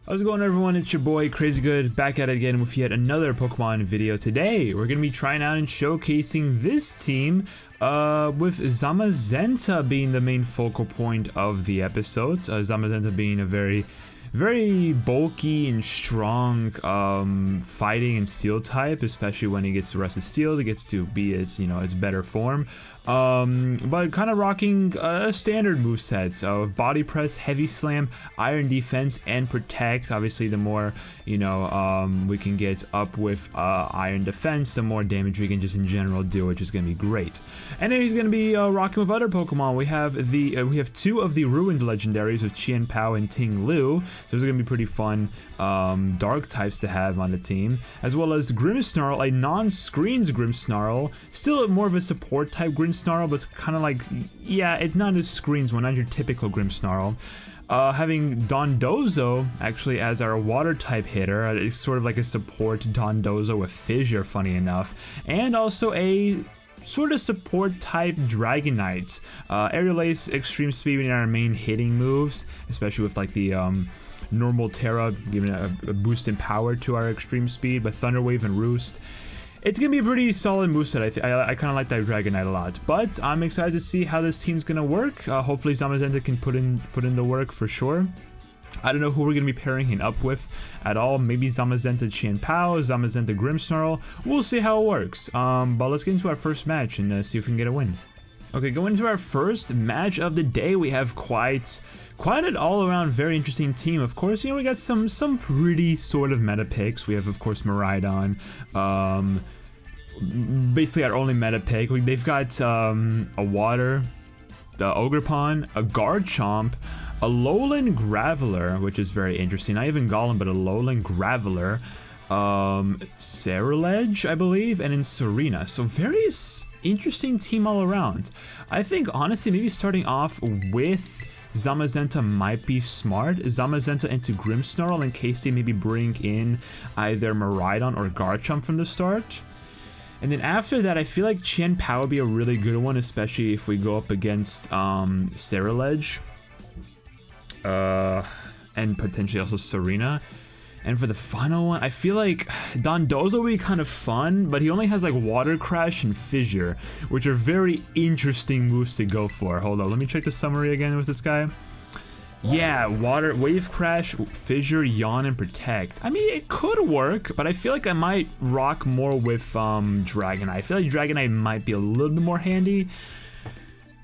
How's it going, everyone? It's your boy Crazy Good, back at it again with yet another Pokemon video. Today we're gonna be trying out and showcasing this team with Zamazenta being the main focal point of the episodes. Zamazenta being a very bulky and strong fighting and steel type, especially when he gets to Rusted Steel. He gets to be its its better form, but kind of rocking standard movesets of Body Press, Heavy Slam, Iron Defense, and Protect. Obviously, the more we can get up with Iron Defense, the more damage we can just in general do, which is gonna be great. And then he's gonna be rocking with other Pokemon. We have two of the Ruined legendaries with Chien Pao and Ting Lu. So it's going to be pretty fun dark types to have on the team, as well as Grimmsnarl, a non-screens Grimmsnarl, still more of a support type Grimmsnarl, but it's kind of like, yeah, it's not a screens one, not your typical Grimmsnarl. Having Dondozo actually as our water type hitter. It's sort of like a support Dondozo with Fissure, funny enough, and also a sort of support type Dragonite. Aerial Ace, Extreme Speed being our main hitting moves, especially with like the normal Terra giving a boost in power to our extreme speed, but Thunder Wave and Roost. It's gonna be a pretty solid moveset. I kind of like that Dragonite a lot, but I'm excited to see how this team's gonna work. Hopefully Zamazenta can put in the work for sure. I don't know who we're going to be pairing him up with at all. Maybe Zamazenta Chien Pao, Zamazenta Grimmsnarl. We'll see how it works. But let's get into our first match and see if we can get a win. Okay, going into our first match of the day, we have quite an all-around very interesting team. Of course, we got some pretty sort of meta picks. We have, of course, Miraidon. Basically our only meta pick. They've got a Water, the Ogerpon, a Garchomp, a Lowland Graveler, which is very interesting. Not even Golem, but a Lowland Graveler, Ceruledge, I believe, and then Serena. So very interesting team all around. I think, honestly, maybe starting off with Zamazenta might be smart. Zamazenta into Grimmsnarl in case they maybe bring in either Miraidon or Garchomp from the start. And then after that, I feel like Chien Pao would be a really good one, especially if we go up against Ceruledge. And potentially also Serena. And for the final one, I feel like Dondozo would be kind of fun, but he only has like Water Crash and Fissure, which are very interesting moves to go for. Hold on, let me check the summary again with this guy. Yeah, Wave Crash, Fissure, Yawn, and Protect. I mean, it could work, but I feel like I might rock more with Dragonite. I feel like Dragonite might be a little bit more handy.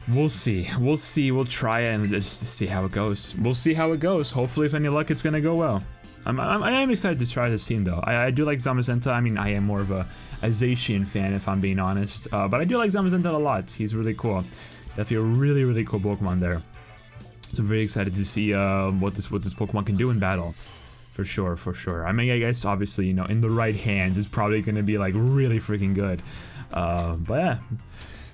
We'll see. We'll try it and just see how it goes. We'll see how it goes. Hopefully, if any luck, it's gonna go well. I am excited to try this team, though. I do like Zamazenta. I mean, I am more of a Zacian fan, if I'm being honest. But I do like Zamazenta a lot. He's really cool. Definitely a really cool Pokemon there. So I'm very excited to see what this Pokemon can do in battle. For sure. I mean, I guess obviously, in the right hands, it's probably gonna be like really freaking good. But yeah.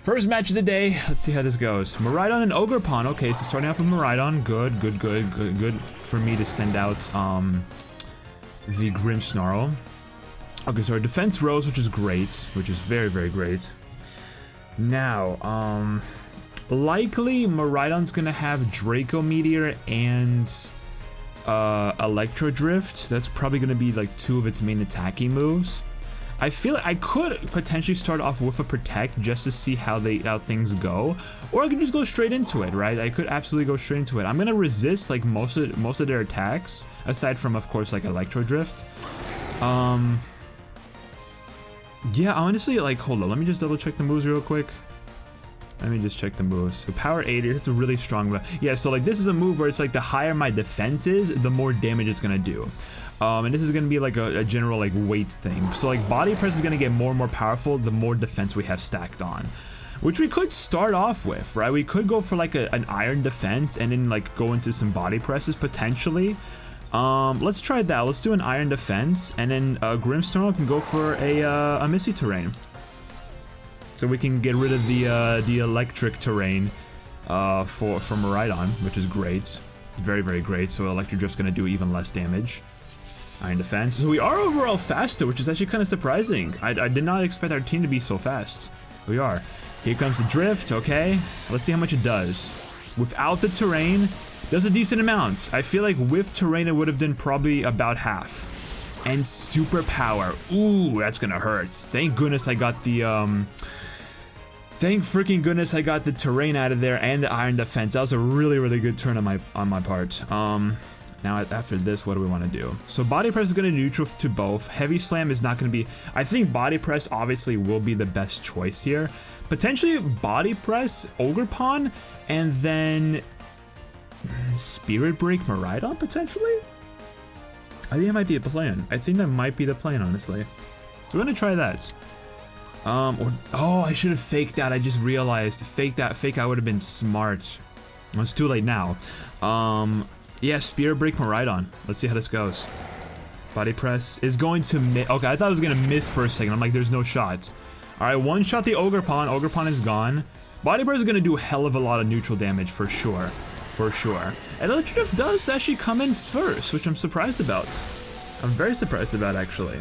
First match of the day, let's see how this goes. Miraidon and Ogerpon. Okay, so starting off with Miraidon, good for me to send out the Grimmsnarl. Okay, so our defense rose, which is great, which is very great. Now, likely Miraidon's gonna have Draco Meteor and Electro Drift. That's probably gonna be like two of its main attacking moves. I feel like I could potentially start off with a Protect just to see how things go, or I could just go straight into it, right? I could absolutely go straight into it. I'm gonna resist like most of their attacks, aside from of course like Electro Drift. Yeah, honestly, like hold on, let me just double check the moves real quick. Let me just check the moves. So Power 80, it's a really strong move. Yeah, so like this is a move where it's like the higher my defense is, the more damage it's gonna do. And this is gonna be like a general like weight thing. So like Body Press is gonna get more and more powerful the more defense we have stacked on. Which we could start off with, right? We could go for like an Iron Defense and then like go into some Body Presses potentially. Let's try that. Let's do an Iron Defense and then Grimmsnarl can go for a Misty Terrain. So we can get rid of the electric terrain for Miraidon, which is great. Very great. So Electric Drift's gonna do even less damage. Iron Defense. So we are overall faster, which is actually kind of surprising. I did not expect our team to be so fast. We are. Here comes the Drift, okay. Let's see how much it does. Without the terrain, does a decent amount. I feel like with terrain, it would have done probably about half. And super power. Ooh, that's gonna hurt. Thank goodness I got the, thank freaking goodness I got the terrain out of there and the iron defense. That was a really, really good turn on my part. Now after this, what do we want to do? So body press is going to neutral to both. Heavy slam is not going to be... I think body press obviously will be the best choice here. Potentially body press, Ogre Pawn, and then Spirit Break Miraidon potentially? I think that might be the plan. I think that might be the plan, honestly. So we're going to try that. Oh, I should have faked that. I just realized. Fake out would have been smart. Well, it's too late now. Yeah, Spirit Break Miraidon. Let's see how this goes. Body press is going to miss. Okay, I thought I was going to miss for a second. I'm like, there's no shots. Alright, one shot the Ogre Pawn. Ogre Pawn is gone. Body press is going to do a hell of a lot of neutral damage for sure. For sure. And Electric Drift does actually come in first, which I'm surprised about. I'm very surprised about, actually.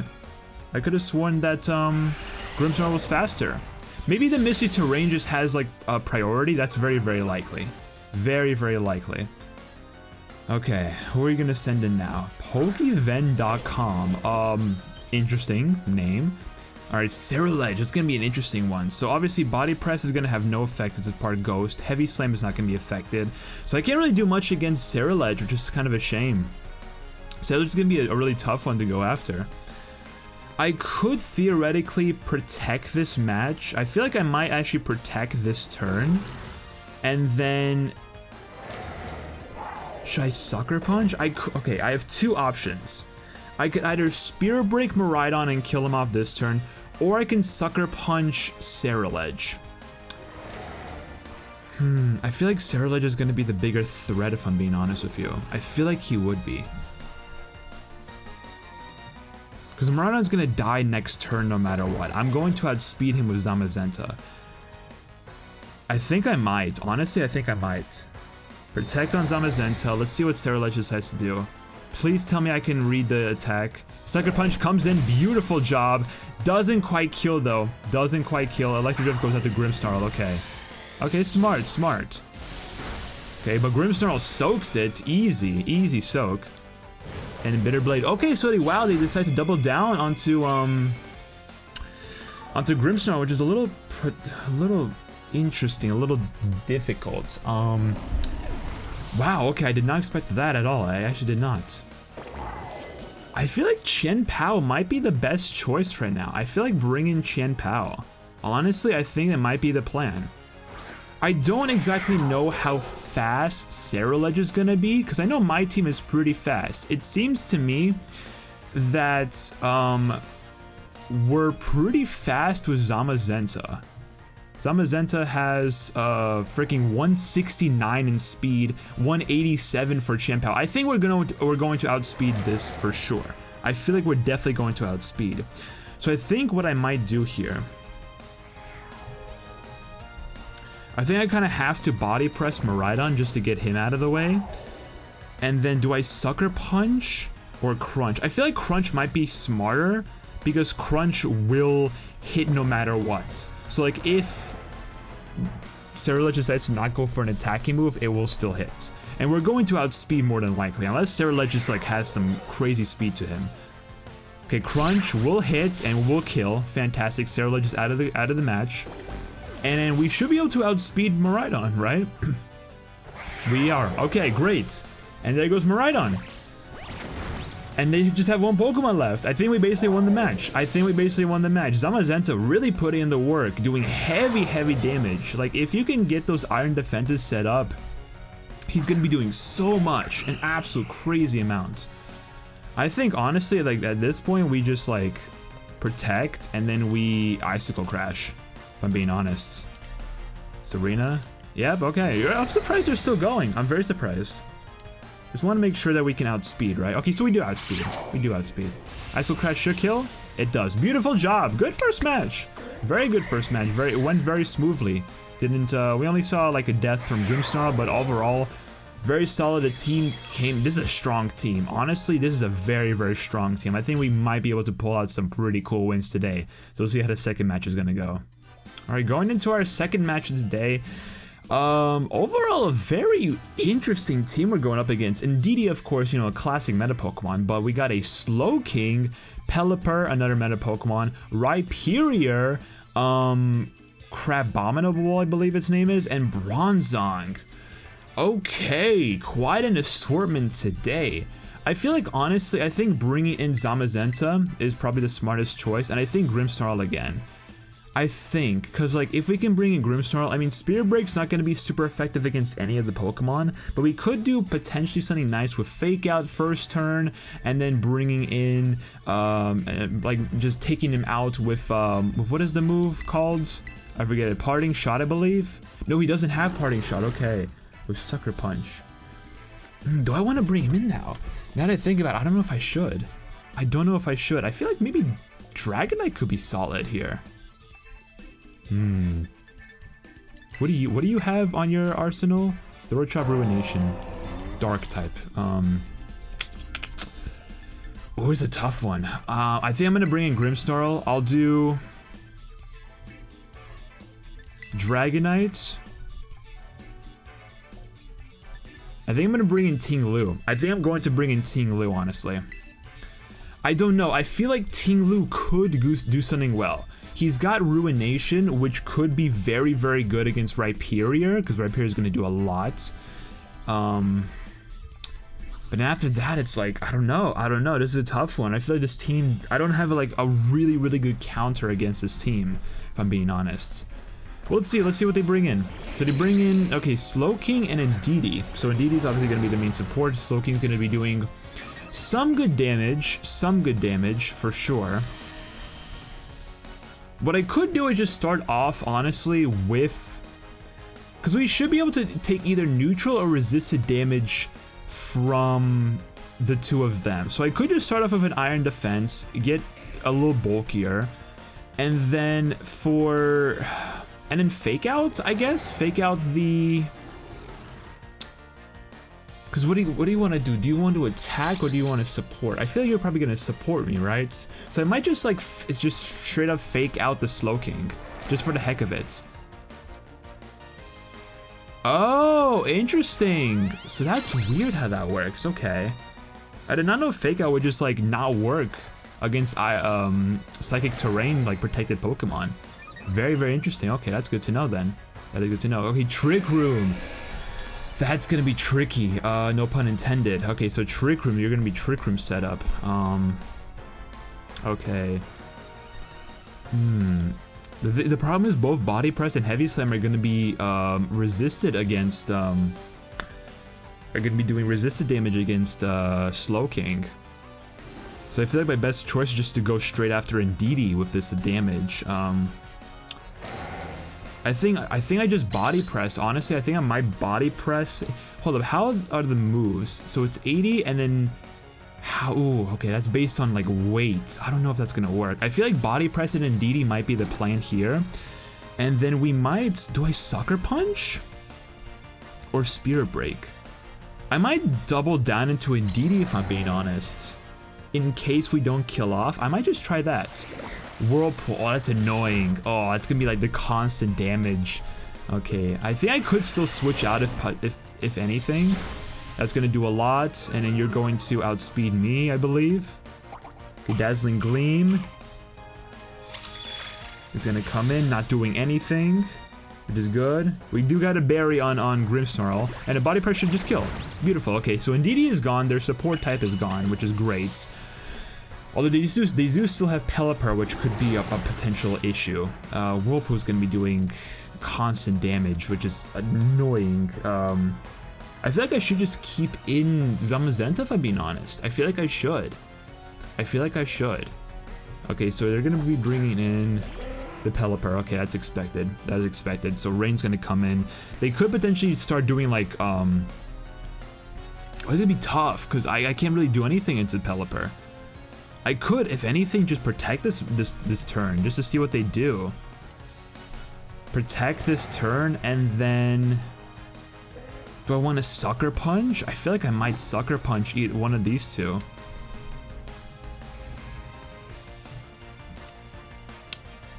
I could have sworn that Grimmsnarl was faster. Maybe the Misty Terrain just has, like, a priority. That's very, very likely. Very, very likely. Okay, who are you gonna send in now? Pokeven.com. Interesting name. Alright, Ceruledge, it's gonna be an interesting one. So obviously Body Press is gonna have no effect as it's part Ghost. Heavy Slam is not gonna be affected. So I can't really do much against Ceruledge, which is kind of a shame. Ceruledge is gonna be a really tough one to go after. I could theoretically protect this match. I feel like I might actually protect this turn. And then... should I Sucker Punch? Okay, I have two options. I could either Spirit Break Miraidon and kill him off this turn, or I can Sucker Punch Ceruledge. I feel like Ceruledge is going to be the bigger threat if I'm being honest with you. I feel like he would be. Because Miraidon's going to die next turn no matter what. I'm going to outspeed him with Zamazenta. I think I might. Honestly, I think I might. Protect on Zamazenta. Let's see what Ceruledge decides to do. Please tell me I can read the attack. Sucker Punch comes in. Beautiful job. Doesn't quite kill, though. Doesn't quite kill. Electric Drift goes out to Grimmsnarl. Okay. Okay, smart, smart. Okay, but Grimmsnarl soaks it. Easy. Easy soak. And Bitter Blade. Okay, so they decide to double down onto Grimmsnarl, which is a little interesting, a little difficult. Wow, okay, I did not expect that at all. I actually did not. I feel like Chen Pao might be the best choice right now. I feel like bringing Chen Pao. Honestly, I think that might be the plan. I don't exactly know how fast Ceruledge is gonna be, because I know my team is pretty fast. It seems to me that we're pretty fast with Zamazenta. Zamazenta has freaking 169 in speed, 187 for Chen Pao. I think we're going to outspeed this for sure. I feel like we're definitely going to outspeed. So I think what I might do here, I think I kind of have to body press Miraidon just to get him out of the way. And then do I Sucker Punch or Crunch? I feel like Crunch might be smarter because Crunch will hit no matter what. So like if Ceruledge decides to not go for an attacking move, it will still hit. And we're going to outspeed more than likely, unless Ceruledge just like has some crazy speed to him. Okay, Crunch will hit and will kill. Fantastic. Ceruledge is out of the match. And then we should be able to outspeed Miraidon, right? We are. Okay, great. And there goes Miraidon. And they just have one Pokemon left. I think we basically won the match. Zamazenta really putting in the work, doing heavy, heavy damage. Like, if you can get those iron defenses set up, he's gonna be doing so much. An absolute crazy amount. I think, honestly, like, at this point, we just, like, protect, and then we Icicle Crash, if I'm being honest. Serena? Yep, okay. I'm surprised they're still going. I'm very surprised. Just want to make sure that we can outspeed, right? Okay, so we do outspeed. Icicle Crash should kill. It does. Beautiful job. Good first match. Very good first match. It went very smoothly. Didn't, we only saw like a death from Grimmsnarl, but overall, very solid. The team came, this is a strong team. Honestly, this is a very, very strong team. I think we might be able to pull out some pretty cool wins today. So we'll see how the second match is going to go. All right, going into our second match of the day. Overall, a very interesting team we're going up against. Indeedee, of course, you know, a classic meta Pokemon, but we got a Slowking, Pelipper, another meta Pokemon, Rhyperior, Crabominable, I believe its name is, and Bronzong. Okay, quite an assortment today. I feel like, honestly, I think bringing in Zamazenta is probably the smartest choice, and I think Grimmsnarl again. I think, because like if we can bring in Grimmsnarl, I mean Spear Break's not going to be super effective against any of the Pokemon, but we could do potentially something nice with Fake Out first turn, and then bringing in, like just taking him out with what is the move called? I forget it, Parting Shot I believe? No, he doesn't have Parting Shot, okay. With Sucker Punch. Do I want to bring him in now? Now that I think about it, I don't know if I should. I don't know if I should. I feel like maybe Dragonite could be solid here. What do you have on your arsenal? Throat Chop, Ruination, Dark type. Oh, it's a tough one. I think I'm gonna bring in Grimmsnarl. I'll do Dragonite. I think I'm gonna bring in Ting-Lu. I think I'm going to bring in Ting-Lu, honestly. I don't know. I feel like Ting-Lu could do something well. He's got Ruination, which could be very, very good against Rhyperior, because Rhyperior is going to do a lot. But then after that, it's like, I don't know. This is a tough one. I feel like this team, I don't have like a really, really good counter against this team, if I'm being honest. Well, let's see what they bring in. So they bring in, okay, Slowking and Indeedee. So Indeedee is obviously going to be the main support. Slowking's going to be doing some good damage for sure. What I could do is just start off, honestly, with... because we should be able to take either neutral or resisted damage from the two of them. So I could just start off with an Iron Defense, get a little bulkier, and then and then Fake Out, I guess? Fake Out the... because what do you want to do? Do you want to attack or do you want to support? I feel like you're probably going to support me, right? So I might just like, it's just straight up Fake Out the Slowking, just for the heck of it. Oh, interesting. So that's weird how that works. Okay. I did not know Fake Out would just like not work against Psychic Terrain, like protected Pokemon. Very, very interesting. Okay, that's good to know then. That is good to know. Okay, Trick Room. That's gonna be tricky, no pun intended. Okay, so Trick Room, you're gonna be Trick Room setup. Okay. The problem is both Body Press and Heavy Slam are gonna be resisted against, are gonna be doing resisted damage against Slowking. So I feel like my best choice is just to go straight after Indeedee with this damage. I think I just Body Press. Honestly, I think I might Body Press. Hold up, how are the moves? So it's 80 and then how? Ooh, okay, that's based on like weight. I don't know if that's gonna work. I feel like Body Press and Indeedee might be the plan here. And then we might, do I Sucker Punch? Or Spirit Break? I might double down into Indeedee if I'm being honest. In case we don't kill off, I might just try that. Whirlpool, oh that's annoying. Oh, that's gonna be like the constant damage. Okay, I think I could still switch out if anything. That's gonna do a lot, and then you're going to outspeed me, I believe. Okay, Dazzling Gleam. It's gonna come in, not doing anything, which is good. We do got a berry on Grimmsnarl, and a Body Press should just kill. Beautiful, okay, so Indeedee is gone, their support type is gone, which is great. Although they do still have Pelipper, which could be a potential issue. Whirlpool is going to be doing constant damage, which is annoying. I feel like I should just keep in Zamazenta, if I'm being honest. I feel like I should. Okay, so they're going to be bringing in the Pelipper. Okay, that's expected. That is expected. So Rain's going to come in. They could potentially start doing like... oh, it's going to be tough, because I can't really do anything into Pelipper. I could, if anything, just protect this turn, just to see what they do. Protect this turn, and then... do I want to Sucker Punch? I feel like I might Sucker Punch one of these two.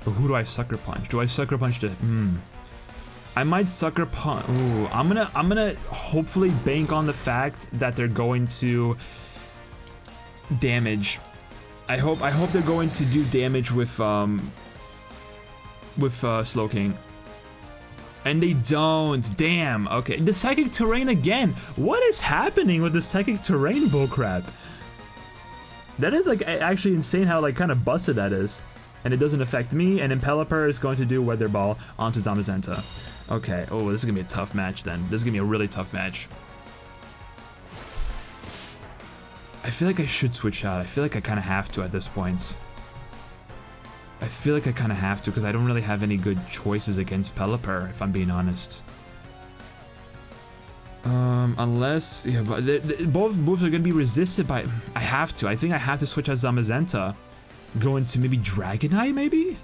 But who do I Sucker Punch? Do I Sucker Punch to... I might sucker punch. Ooh, I'm gonna hopefully bank on the fact that they're going to damage. I hope they're going to do damage with Slowking. And they don't. Damn. Okay. The psychic terrain again. What is happening with the psychic terrain bullcrap? That is like actually insane how like kind of busted that is. And it doesn't affect me. And then Pelipper is going to do Weather Ball onto Zamazenta. Okay. Oh, this is gonna be a tough match then. This is gonna be a really tough match. I feel like I should switch out. I feel like I kind of have to at this point. I feel like I kind of have to because I don't really have any good choices against Pelipper, if I'm being honest. Unless, yeah, but both moves are gonna be resisted by. I have to. I think I have to switch out Zamazenta. Go into maybe Dragonite, maybe.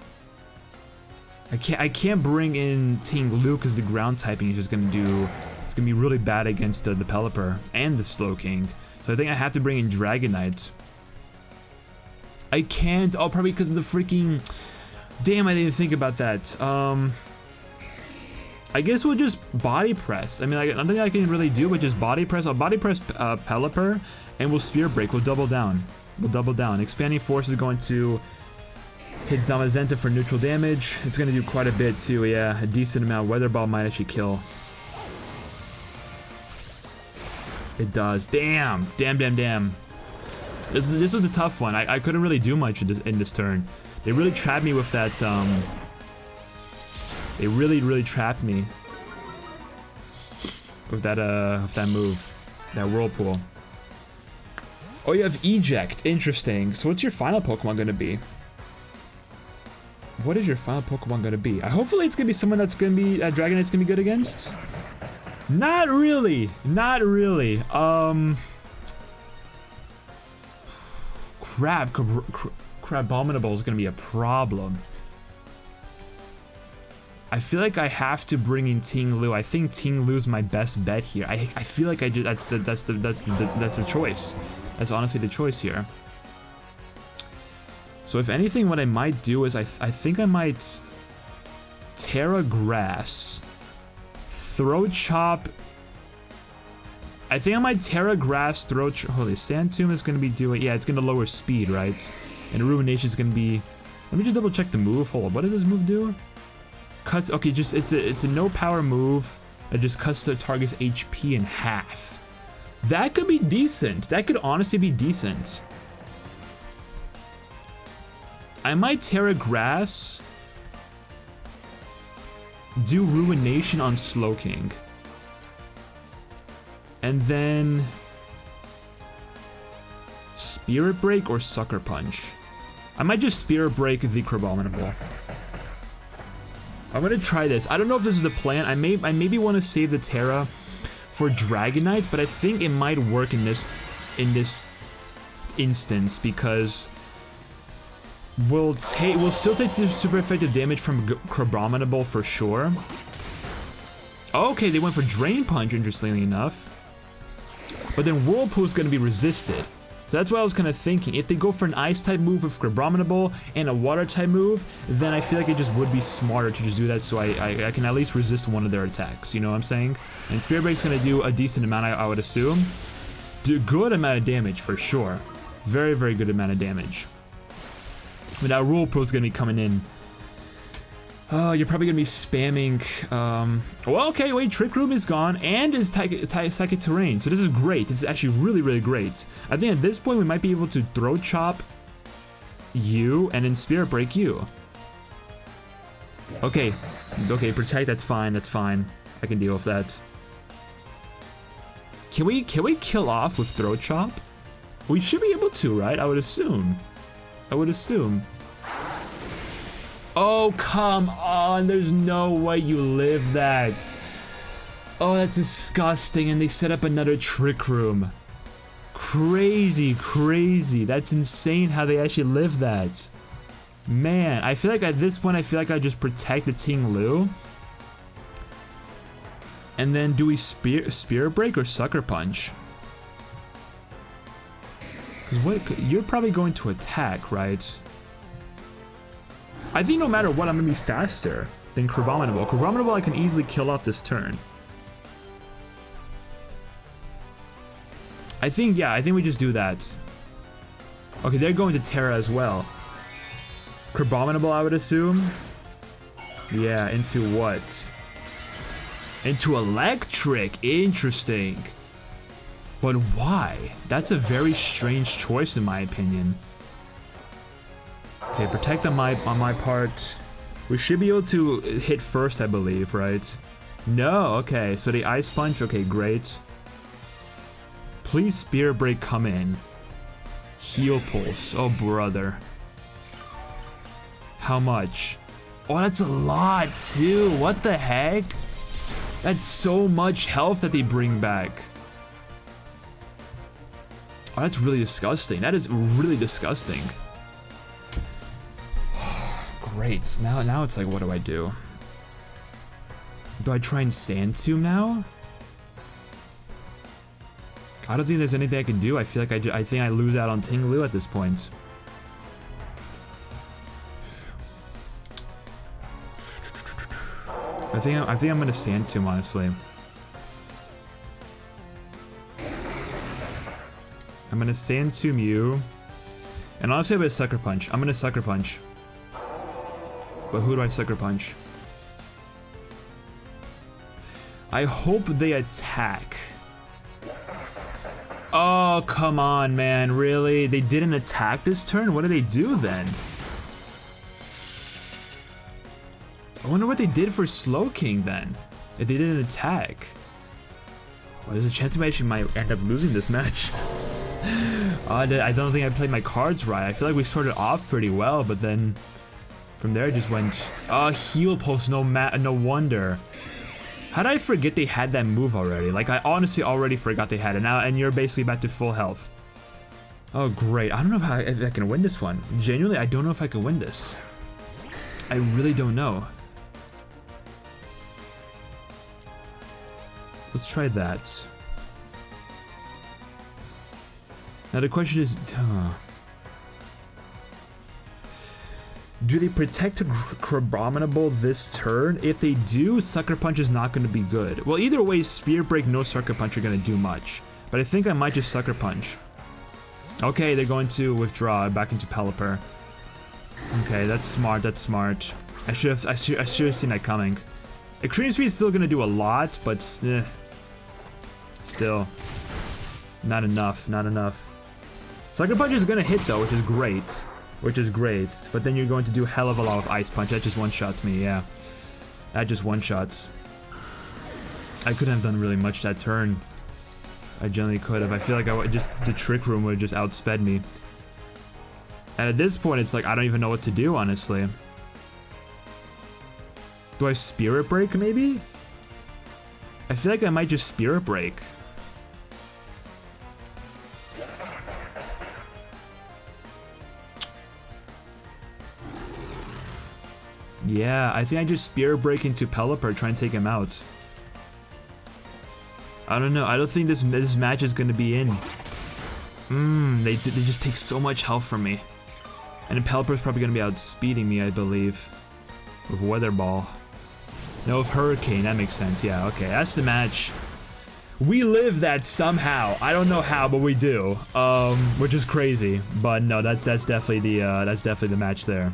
I can't bring in Ting Lu because the ground typing is just gonna do. It's gonna be really bad against the Pelipper and the Slowking. So I think I have to bring in Dragonite. I can't. Oh, probably because of the freaking. Damn, I didn't think about that. I guess we'll just body press. I mean, like, nothing I can really do, but just body press. I'll body press Pelipper, and we'll Spear Break. We'll double down. We'll double down. Expanding Force is going to hit Zamazenta for neutral damage. It's going to do quite a bit too. Yeah, a decent amount. Weather Ball might actually kill. It does. Damn. Damn, damn, damn. This was a tough one. I couldn't really do much in this turn. They really trapped me with that, They really trapped me. With that move. That Whirlpool. Oh, you have Eject. Interesting. So what's your final Pokemon gonna be? What is your final Pokemon gonna be? Hopefully it's gonna be someone that's gonna be, Dragonite's gonna be good against? Not really. Not really. Crabominable is gonna be a problem. I feel like I have to bring in Ting Lu. I think Ting Lu's my best bet here. I feel like that's the choice. That's honestly the choice here. So if anything, what I might do is I think I might Terra Grass, Throat Chop. I think I might Terra Grass, Throat Chop. Holy, Sand Tomb is gonna be doing. Yeah, it's gonna lower speed, right? And Ruination is gonna be. Let me just double check the move. Hold on, what does this move do? Cuts. Okay, just it's a no power move. It just cuts the target's HP in half. That could be decent. That could honestly be decent. I might Terra Grass. Do Ruination on Slowking. And then Spirit Break or Sucker Punch. I might just Spirit Break the Crabominable. I'm gonna try this. I don't know if this is the plan. I maybe want to save the Terra for Dragonite, but I think it might work in this instance because we'll still take some super effective damage from Crabominable for sure. Okay, they went for Drain Punch, interestingly enough. But then Whirlpool's gonna be resisted. So that's what I was kind of thinking. If they go for an Ice-type move with Crabominable and a Water-type move, then I feel like it just would be smarter to just do that so I can at least resist one of their attacks. You know what I'm saying? And Spirit Break's gonna do a decent amount, I would assume. Do a good amount of damage, for sure. Very, very good amount of damage. But now Whirlpool's gonna be coming in. Oh, you're probably gonna be spamming. Well, okay, wait. Trick Room is gone, and is Psychic Terrain. So this is great. This is actually really, really great. I think at this point we might be able to Throat Chop you and then Spirit Break you. Okay, okay, Protect. That's fine. That's fine. I can deal with that. Can we kill off with Throat Chop? We should be able to, right? I would assume. I would assume. Oh, come on. There's no way you live that. Oh, that's disgusting. And they set up another Trick Room. Crazy, crazy. That's insane how they actually live that. Man, I feel like at this point, I feel like I just protect the Ting Lu. And then do we Spirit Break or Sucker Punch? Because what, you're probably going to attack, right? I think no matter what, I'm gonna be faster. Then Crabominable. Crabominable I can easily kill off this turn. I think we just do that. Okay, they're going to Terra as well. Crabominable, I would assume. Yeah, into what? Into Electric. Interesting. But why? That's a very strange choice in my opinion. Okay, Protect on my part. We should be able to hit first, I believe, right? No, okay, so the Ice Punch, okay, great. Please Spirit Break come in. Heal Pulse, oh brother. How much? Oh, that's a lot too, what the heck? That's so much health that they bring back. Oh, that's really disgusting. That is really disgusting. Great. Now it's like, what do I do? Do I try and Sand Tomb now? I don't think there's anything I can do. I feel like I think I lose out on Tinglu at this point. I think I'm gonna Sand Tomb, honestly. I'm gonna Sand Tomb you. And honestly, I'm gonna Sucker Punch. I'm gonna Sucker Punch. But who do I Sucker Punch? I hope they attack. Oh, come on, man. Really? They didn't attack this turn? What did they do then? I wonder what they did for Slowking then, if they didn't attack. Well, there's a chance we actually might end up losing this match. I don't think I played my cards right. I feel like we started off pretty well, but then from there it just went, Heal Pulse, no wonder. How did I forget they had that move already? Like, I honestly already forgot they had it now, and you're basically back to full health. Oh, great. I don't know if I can win this one. Genuinely, I don't know if I can win this. I really don't know. Let's try that. Now the question is, do they protect Crabominable this turn? If they do, Sucker Punch is not going to be good. Well, either way, Spear Break, no Sucker Punch are going to do much. But I think I might just Sucker Punch. Okay, they're going to withdraw back into Pelipper. Okay, that's smart, that's smart. I should have seen that coming. Extreme Speed is still going to do a lot, but still. Not enough, not enough. Sucker Punch is going to hit though, which is great. Which is great, but then you're going to do a hell of a lot of Ice Punch. That just one-shots me, yeah. That just one-shots. I couldn't have done really much that turn. I generally could have. I feel like the Trick Room would have just outsped me. And at this point, it's like, I don't even know what to do, honestly. Do I Spirit Break, maybe? I feel like I might just Spirit Break. Yeah, I think I just Spirit Break into Pelipper, try and take him out. I don't know. I don't think this match is gonna be in. They just take so much health from me, and Pelipper's probably gonna be outspeeding me, I believe, with Weather Ball. No, with Hurricane. That makes sense. Yeah. Okay, that's the match. We live that somehow. I don't know how, but we do. Which is crazy. But no, that's definitely the match there.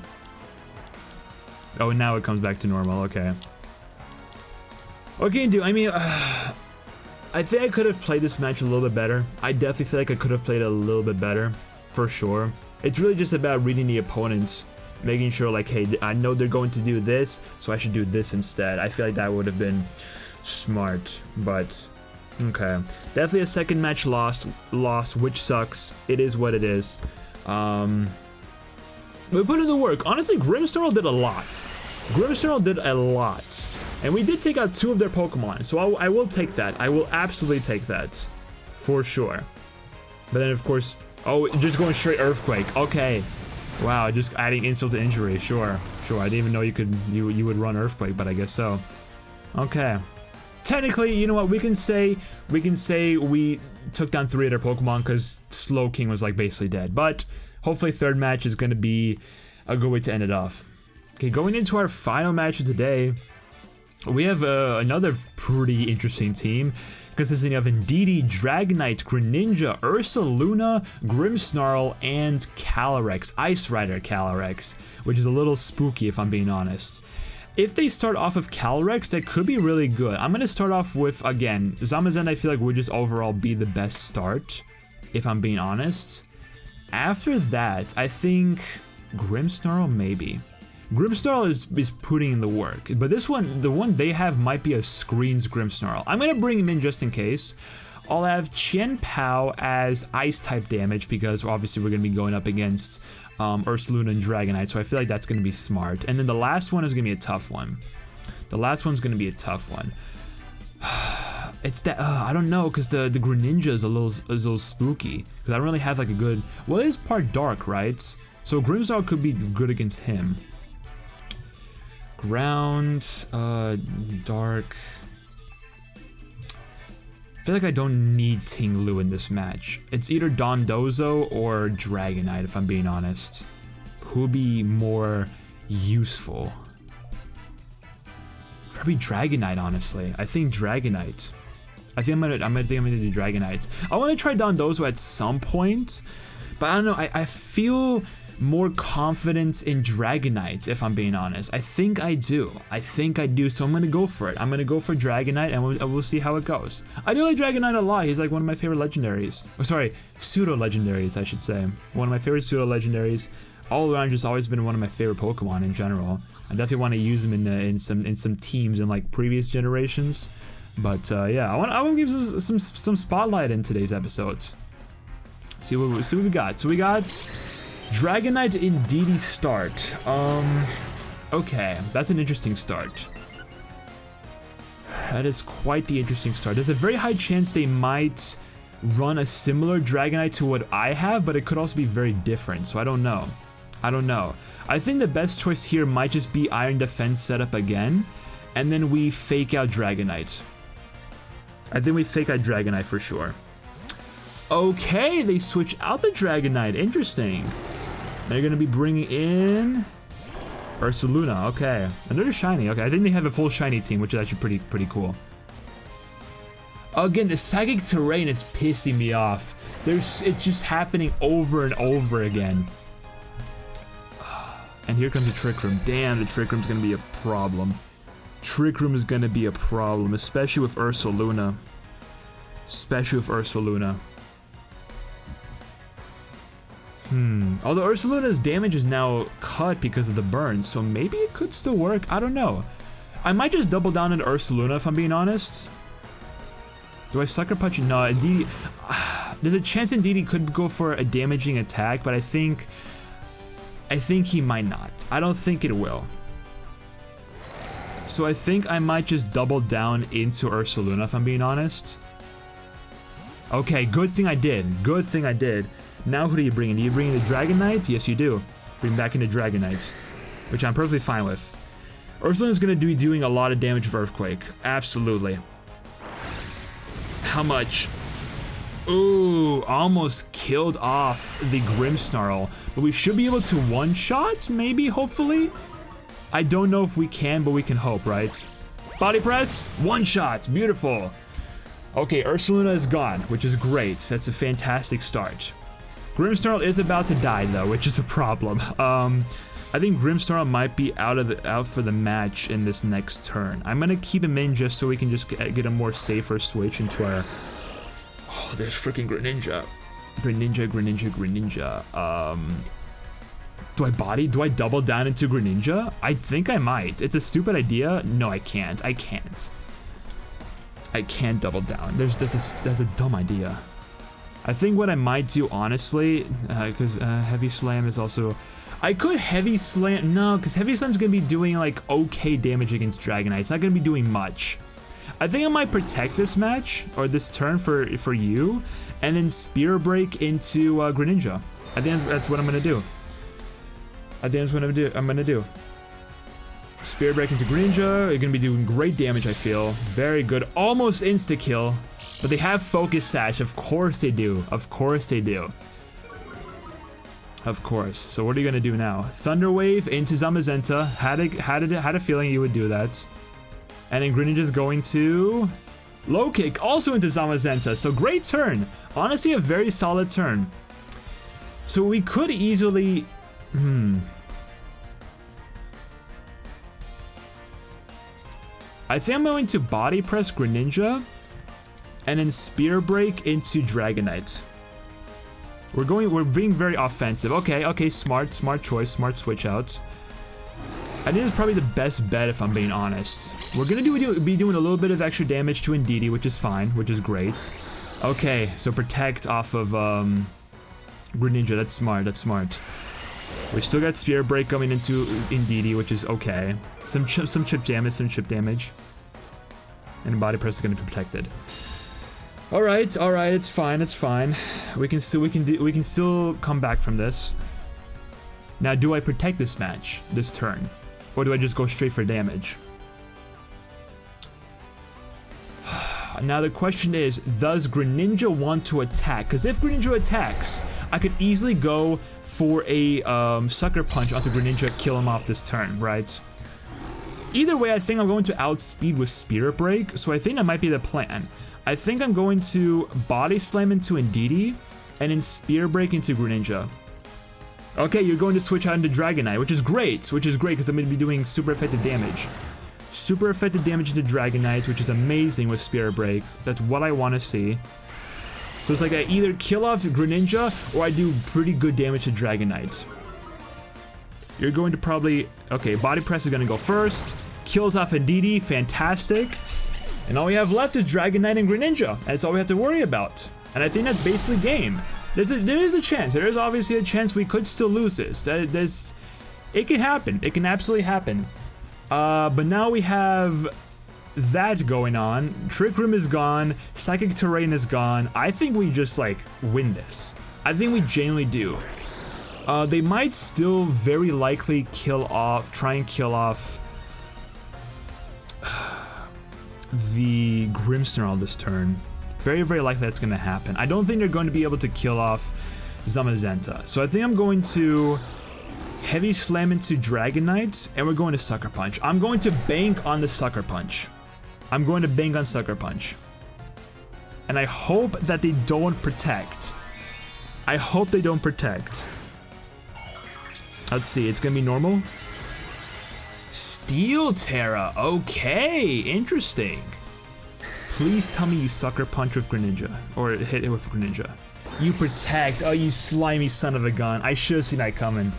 Oh, and now it comes back to normal, okay. What can you do? I mean, I think I could have played this match a little bit better. I definitely feel like I could have played it a little bit better, for sure. It's really just about reading the opponents, making sure like, hey, I know they're going to do this, so I should do this instead. I feel like that would have been smart, but okay. Definitely a second match lost, which sucks. It is what it is. We put in the work. Honestly, Grimmsnarl did a lot. Grimmsnarl did a lot. And we did take out 2 of their Pokemon, so I will take that. I will absolutely take that. For sure. But then, of course... Oh, just going straight Earthquake. Okay. Wow, just adding insult to injury. Sure. Sure, I didn't even know you would run Earthquake, but I guess so. Okay. Technically, you know what? We can say we took down 3 of their Pokemon because Slowking was, like, basically dead. But... hopefully third match is going to be a good way to end it off. Okay, going into our final match of today, we have another pretty interesting team, consisting of Indeedee, Dragonite, Greninja, Ursaluna, Grimmsnarl, and Calyrex, Ice Rider Calyrex, which is a little spooky if I'm being honest. If they start off of Calyrex, that could be really good. I'm going to start off with, again, Zamazenta I feel like would just overall be the best start, if I'm being honest. After that, I think Grimmsnarl maybe. Grimmsnarl is putting in the work, but this one, the one they have might be a Screens Grimmsnarl. I'm going to bring him in just in case. I'll have Chen Pao as ice type damage because obviously we're going to be going up against Ursaluna and Dragonite, so I feel like that's going to be smart. And then the last one is going to be a tough one. The last one's going to be a tough one. It's that, I don't know, because the Greninja is a little spooky, because I don't really have like a good, well it is part dark, right? So Grimmsnarl could be good against him. Ground, dark. I feel like I don't need Ting-Lu in this match. It's either Dondozo or Dragonite, if I'm being honest. Who would be more useful? Probably Dragonite, honestly. I think Dragonite. I think I'm gonna do Dragonite. I want to try Dondozo at some point, but I don't know. I feel more confidence in Dragonite, if I'm being honest. I think I do. So I'm gonna go for it. I'm gonna go for Dragonite, and we'll see how it goes. I do like Dragonite a lot. He's like one of my favorite legendaries. Oh, sorry, pseudo legendaries, I should say. One of my favorite pseudo legendaries. All around, just always been one of my favorite Pokemon in general. I definitely want to use them in some teams in like previous generations. But yeah, I want to give some spotlight in today's episodes. See what we got. So we got Dragonite Indeedee start. Okay, that's an interesting start. That is quite the interesting start. There's a very high chance they might run a similar Dragonite to what I have, but it could also be very different, so I don't know. I think the best choice here might just be Iron Defense setup again, and then we fake out Dragonite. I think we fake out Dragonite for sure. Okay, they switch out the Dragonite. Interesting. They're going to be bringing in Ursaluna. Okay. Another shiny. Okay, I think they have a full shiny team, which is actually pretty cool. Again, the Psychic Terrain is pissing me off. It's just happening over and over again. And here comes the Trick Room. Damn, the Trick Room's going to be a problem. Trick Room is going to be a problem, especially with Ursaluna. Although Ursaluna's damage is now cut because of the burn, so maybe it could still work. I don't know. I might just double down into Ursaluna if I'm being honest. Do I Sucker Punch? No, Indeedee. There's a chance Indeedee could go for a damaging attack, but I think he might not. I don't think it will. So I think I might just double down into Ursaluna if I'm being honest. Okay, good thing I did. Now who do you bring in? Do you bring in the Dragonite? Yes, you do. Bring back into Dragonite, which I'm perfectly fine with. Ursaluna's going to be doing a lot of damage with Earthquake. Absolutely. How much? Ooh, almost killed off the Grimmsnarl. But we should be able to one-shot, maybe, hopefully? I don't know if we can, but we can hope, right? Body press, one-shot, beautiful. Okay, Ursaluna is gone, which is great. That's a fantastic start. Grimmsnarl is about to die though, which is a problem. I think Grimmsnarl might be out for the match in this next turn. I'm gonna keep him in just so we can just get a more safer switch into our. Oh, there's freaking Greninja. Greninja. Do I body? Do I double down into Greninja? I think I might. It's a stupid idea. No, I can't. I can't double down. That's a dumb idea. I think what I might do, honestly, because Heavy Slam is also... I could Heavy Slam... No, because Heavy Slam's going to be doing, like, okay damage against Dragonite. It's not going to be doing much. I think I might protect this match, or this turn for you, and then Spear Break into Greninja. I think that's what I'm going to do. I'm going to do. Spear Break into Greninja. You're going to be doing great damage, I feel. Very good. Almost insta-kill. But they have Focus Sash. Of course they do. Of course. So what are you gonna do now? Thunder Wave into Zamazenta. Had a feeling you would do that. And then Greninja's going to Low Kick also into Zamazenta. So great turn. Honestly, a very solid turn. So we could easily... I think I'm going to Body Press Greninja and then Spear Break into Dragonite. We're being very offensive. Okay, smart choice, smart switch out. I think it's probably the best bet if I'm being honest. We're gonna be doing a little bit of extra damage to Indeedee, which is fine, which is great. Okay, so protect off of Greninja. That's smart. We still got Spear Break coming into Indeedee, which is okay. Some chip damage, and Body Press is gonna be protected. All right, it's fine. We can still come back from this. Now, do I protect this turn, or do I just go straight for damage? Now the question is, does Greninja want to attack? Because if Greninja attacks, I could easily go for a Sucker Punch onto Greninja, kill him off this turn, right? Either way, I think I'm going to outspeed with Spirit Break, so I think that might be the plan. I think I'm going to Body Slam into Indeedee, and then Spear Break into Greninja. Okay, you're going to switch out into Dragonite, which is great because I'm going to be doing super effective damage. Super effective damage into Dragonite, which is amazing with Spirit Break. That's what I want to see. So it's like I either kill off Greninja, or I do pretty good damage to Dragonite. You're going to probably... Okay, Body Press is going to go first. Kills off Indeedee, fantastic. And all we have left is Dragonite and Greninja. That's all we have to worry about. And I think that's basically game. There is a chance. There is obviously a chance we could still lose this. It can happen. It can absolutely happen. But now we have that going on. Trick Room is gone. Psychic Terrain is gone. I think we just, like, win this. I think we genuinely do. They might still very likely try and kill off the Grimmsnarl this turn. Very, very likely that's going to happen. I don't think they're going to be able to kill off Zamazenta. So I think I'm going to Heavy Slam into Dragonite, and we're going to Sucker Punch. I'm going to bank on the Sucker Punch. I'm going to bank on Sucker Punch. And I hope that they don't protect. I hope they don't protect. Let's see, it's going to be normal. Steel Terra. Okay, interesting. Please tell me you Sucker Punch with Greninja, or hit it with Greninja. You protect. Oh, you slimy son of a gun. I should have seen that coming.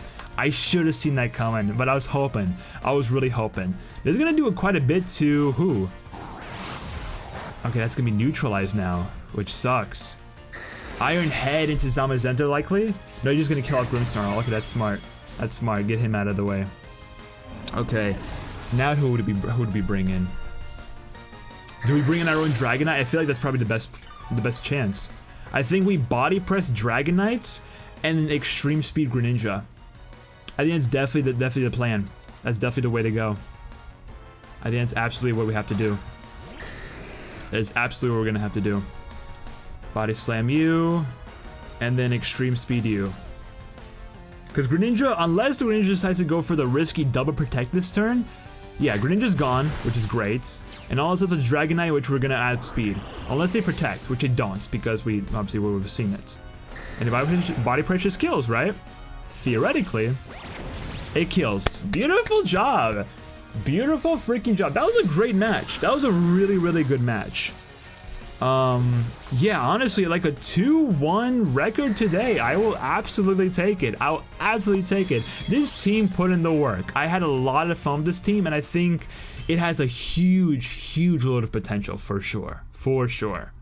But I was hoping. I was really hoping. This is going to do quite a bit to who? Okay, that's going to be neutralized now, which sucks. Iron Head into Zamazenta likely? No, you're just going to kill off Grimmsnarl. Okay, that's smart. That's smart. Get him out of the way. Okay, now who would we bring in? Do we bring in our own Dragonite? I feel like that's probably the best chance. I think we Body Press Dragonite and then Extreme Speed Greninja. I think that's definitely the plan. That's definitely the way to go. I think that's absolutely what we have to do. That is absolutely what we're gonna have to do. Body Slam you, and then Extreme Speed you. Because Greninja, unless the Greninja decides to go for the risky double protect this turn, yeah, Greninja's gone, which is great. And all this is a Dragonite, which we're gonna outspeed. Unless they protect, which they don't, because we obviously would have seen it. And the Body Press just kills, right? Theoretically, it kills. Beautiful job. Beautiful freaking job. That was a great match. That was a really, really good match. Yeah, honestly, like a 2-1 record today. I will absolutely take it. I'll absolutely take it. This team put in the work. I had a lot of fun with this team, and I think it has a huge, huge load of potential for sure. For sure.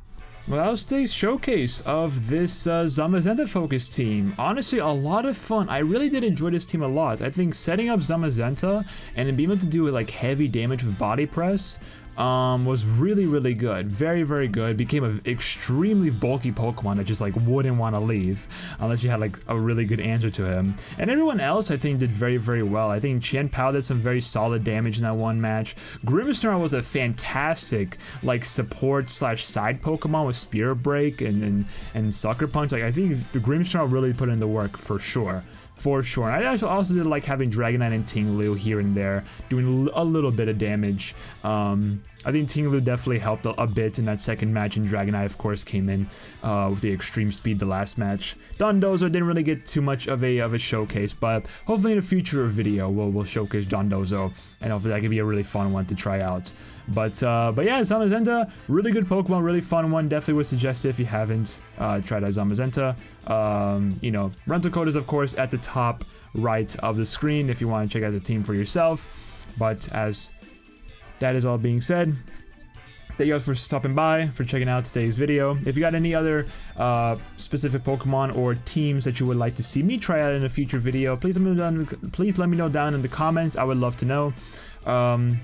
Well, that was today's showcase of this Zamazenta focus team. Honestly, a lot of fun. I really did enjoy this team a lot. I think setting up Zamazenta and then being able to do like heavy damage with Body Press was really good. Very good. Became an extremely bulky Pokemon that just like wouldn't want to leave unless you had like a really good answer to him. And everyone else I think did very well. I think Chien Pao did some very solid damage in that one match. Grimmsnarl was a fantastic like support slash side Pokemon with Spirit Break and Sucker Punch. Like I think the Grimmsnarl really put in the work for sure. And I also did like having Dragonite and Ting-Lu here and there, doing a little bit of damage. I think Ting-Lu definitely helped a bit in that second match, and Dragonite, of course, came in with the extreme speed the last match. Dondozo didn't really get too much of a showcase, but hopefully in a future video we'll showcase Dondozo, and hopefully that could be a really fun one to try out. But yeah, Zamazenta, really good Pokemon, really fun one. Definitely would suggest it if you haven't tried out Zamazenta. You know, rental code is of course at the top right of the screen if you want to check out the team for yourself. But as that is all being said, thank you guys for stopping by, for checking out today's video. If you got any other specific Pokemon or teams that you would like to see me try out in a future video, please let me know down in the comments. I would love to know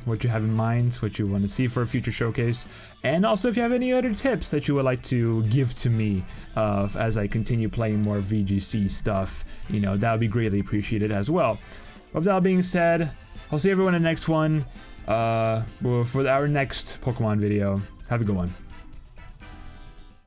what you have in mind, what you want to see for a future showcase, and also if you have any other tips that you would like to give to me as I continue playing more VGC stuff, you know, that would be greatly appreciated as well. With that being said, I'll see everyone in the next one for our next Pokemon video. Have a good one.